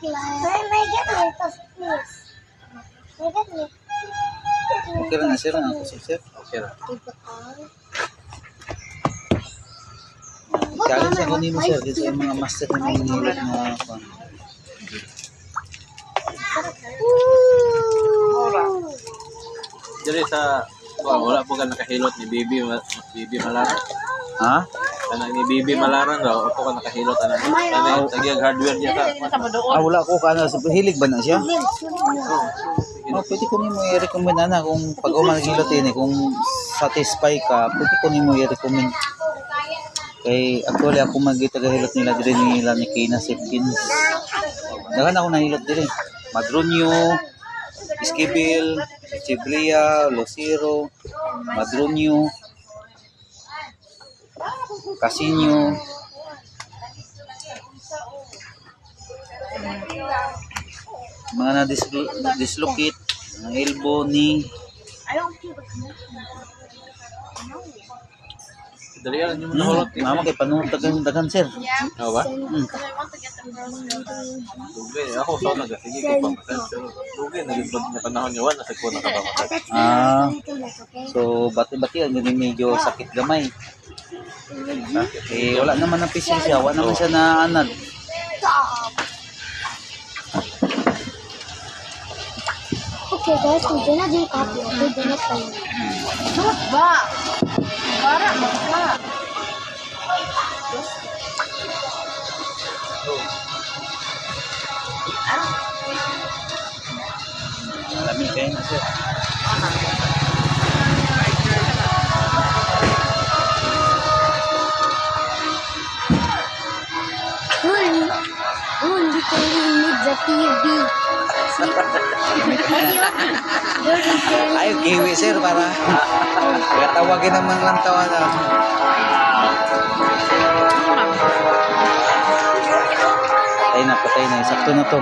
May get me, please. May get me. Okay lang na sir, ako si sir. Okay lang. Kaya sa kunin mo sir, dito yung mga master na manghihilot na kung Dili sa wala po ka nakahilot ni Bibi Malaran. ha? Kana ni Bibi Malaran daw ako ka nakahilot ana. Kana tagyag hardware niya ka. Wala ko kana sa hilig ba na siya? Pwede ko nimo i-recommend na kung pag umaghilot ini kung satisfy ka, pwede ko nimo i-recommend. Kay actually ako magitagahilot nila dire nila ni Kina Sipkins. Dagan ako nahilot dire. Madronio, Esquivel, Chibria, Lucero, Madronio, Casino, mga na-dislocate, mga elbow, knee. Dali yan yung nahulot. Mama kay panuot dagan sir. Oo ba? Dugi, ako sa naga sige ko pa. Dugi nagibot na panahon niyo nasa ko nakapamatay. So bati-bati ang medyo sakit gamay. Eh wala naman ang pisil siya, wala naman siya na anad. Okay guys, we did not drink coffee. We did not play. Ba? Para ba? Lami kayo na sir. We can need the TV. Ay, kiwi sir para tawagin naman lang tawanan. Patay na, sakto na to.